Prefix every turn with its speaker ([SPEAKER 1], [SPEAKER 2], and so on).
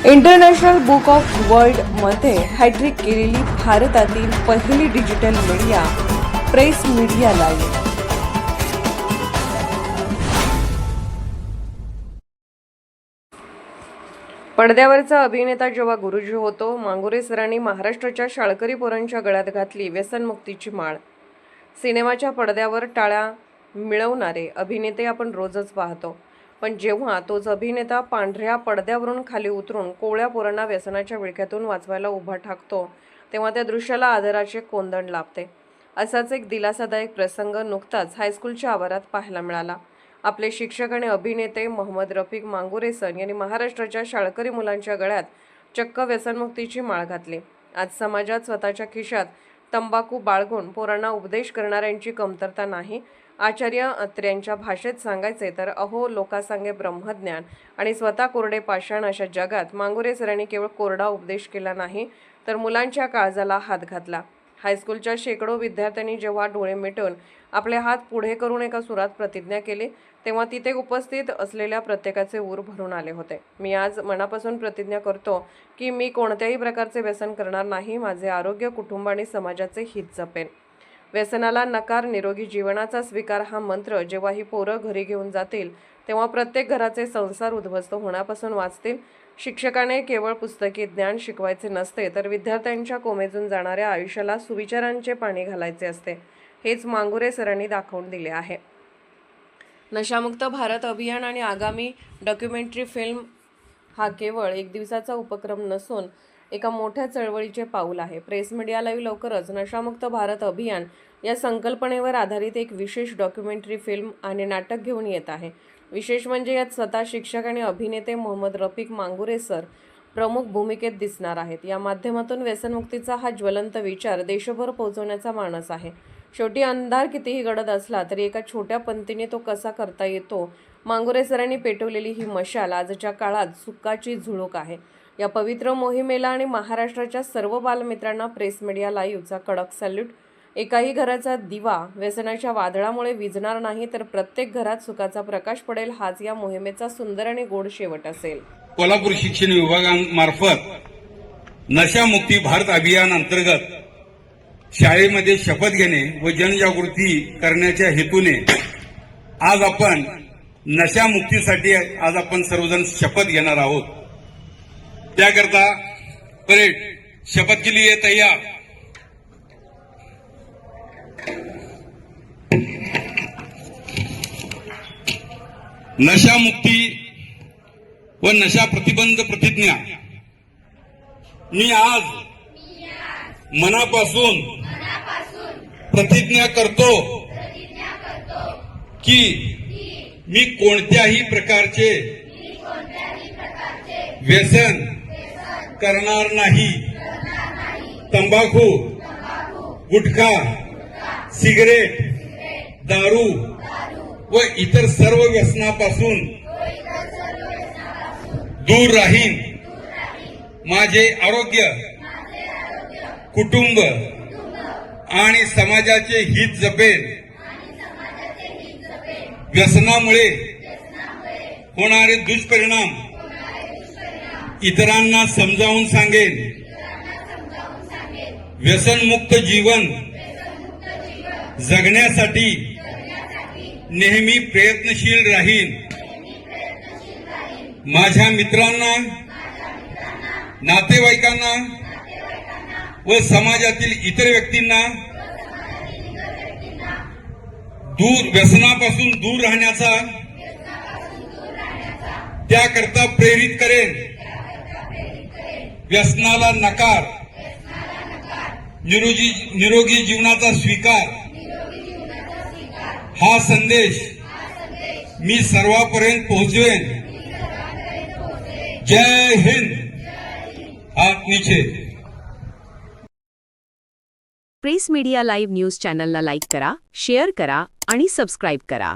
[SPEAKER 1] International book of world मध्ये hat-trick केलेली भारतातील पहिली digital media press media live. पडद्यावरचा अभिनेता जेव्हा गुरुजी होतो, मांगुरे सरांनी महाराष्ट्राच्या शाळकरी पोरांच्या गळ्यात घातली व्यसनमुक्तीची माळ। सिनेमाच्या पडद्यावर टाळ्या मिळवणारे अभिनेते आपण रोजच पाहतो, पण जेव्हा तोच अभिनेता पांढऱ्या पडद्यावरून खाली उतरून कोवळ्या पोरांना व्यसनाच्या विळख्यातून वाचवायला उभा ठाकतो, तेव्हा त्या दृश्याला आदराचे कोंदण लाभते। असाच एक दिलासादायक प्रसंग नुकताच हायस्कूलच्या आवारात पाहायला मिळाला। आपले शिक्षक आणि अभिनेते मोहम्मद रफिक मांगुरे सर यांनी महाराष्ट्राच्या शाळकरी मुलांच्या गळ्यात चक्क व्यसनमुक्तीची माळ घातली। आज समाजात स्वतःच्या खिशात तंबाखू बाळगून पोरांना उपदेश करणाऱ्यांची कमतरता नाही। आचार्य अत्र्यांच्या भाषेत सांगायचे तर अहो लोकासांगे ब्रह्मज्ञान आणि स्वतः कोरडे पाषाण अशा जगात मांगुरे सरांनी केवळ कोरडा उपदेश केला नाही, तर मुलांच्या काळजाला हात घातला। हायस्कूलच्या शेकडो विद्यार्थ्यांनी जेव्हा डोळे मिटून आपले हात पुढे करून एका सुरात प्रतिज्ञा केली, तेव्हा तिथे उपस्थित असलेल्या प्रत्येकाचे ऊर भरून आले होते। मी आज मनापासून प्रतिज्ञा करतो की मी कोणत्याही प्रकारचे व्यसन करणार नाही, माझे आरोग्य, कुटुंब आणि समाजाचे हित जपेन। व्यसनाला नकार, निरोगी जीवनाचा स्वीकार हा मंत्र जेव्हा ही पोरं घरी घेऊन जातील, तेव्हा प्रत्येक घराचे संसार उद्ध्वस्त होण्यापासून वाचतील। शिक्षकाने केवळ पुस्तकी ज्ञान शिकवायचे नसते, तर विद्यार्थ्यांच्या कोमेजून जाणाऱ्या आयुष्याला सुविचारांचे पाणी घालायचे असते। हेच मांगुरे सरांनी दाखवून दिले आहे। नशामुक्त भारत अभियान आणि आगामी डॉक्युमेंटरी फिल्म हा केवळ एक दिवसाचा उपक्रम नसून एका मोठ्या चळवळीचे पाऊल आहे। प्रेस मीडिया लाईव्ह लवकरच नशामुक्त भारत अभियान या संकल्पनेवर आधारित एक विशेष डॉक्युमेंटरी फिल्म आणि नाटक घेऊन येत आहे। विशेष म्हणजे यात स्वतः शिक्षक आणि अभिनेते मोहम्मद रफिक मांगुरे सर प्रमुख भूमिकेत दिसणार आहेत। या माध्यमातून व्यसनमुक्तीचा हा ज्वलंत विचार देशभर पोहोचवण्याचा मानस आहे। शेवटी अंधार कितीही गडद असला तरी एका छोट्या पंथीने तो कसा करता येतो, मांगुरे सरांनी पेटवलेली ही मशाल आजच्या काळात सुखाची झुळूक आहे। या पवित्र मोहिमेला आणि महाराष्ट्राच्या सर्व बालमित्रांना प्रेस मीडिया लाईव्हचा कडक सॅल्यूट। एकाही घराचा दिवा व्यसनाच्या वादळामुळे विझणार नाही, तर प्रत्येक घरात सुखाचा प्रकाश पडेल, हाच या मोहिमेचा सुंदर आणि गोड शेवट असेल।
[SPEAKER 2] कोल्हापूर शिक्षण विभागामार्फत नशामुक्ती भारत अभियान अंतर्गत शाळेमध्ये शपथ घेणे व जनजागृती करण्याच्या हेतूने आज आपण नशामुक्तीसाठी आज आपण सर्वजण शपथ घेणार आहोत। त्याकरता परेड शपथ के लिए तैयार। नशामुक्ती व नशा प्रतिबंध प्रतिज्ञा। मी आज मनापासून प्रतिज्ञा करतो की मी कोणत्याही प्रकारचे व्यसन करणार नाही। तंबाखू, गुटखा, सिगरेट, दारू व इतर सर्व व्यसनापासून दूर राहीन। माझे आरोग्य, कुटुंब आणि समाजाचे हित जपेन। व्यसनामुळे होणारे दुष्परिणाम इतरांना समजावून सांगेन। व्यसनमुक्त जीवन जगण्यासाठी नेहमी प्रयत्नशील राहीन। माझ्या मित्रांना, नातेवाईकांना व समाजातील इतर व्यक्तींना व्यसनापासून दूर राहण्याचा त्याकरता प्रेरित करेन। व्यसनाला नकार, निरोगी जीवनाचा स्वीकार हा संदेश मी सर्वांपर्यंत पोहोचवेन। जय हिंद। हात नीचे।
[SPEAKER 3] प्रेस मीडिया लाईव्ह न्यूज चॅनलला लाईक करा, शेअर करा आणि सबस्क्राईब करा।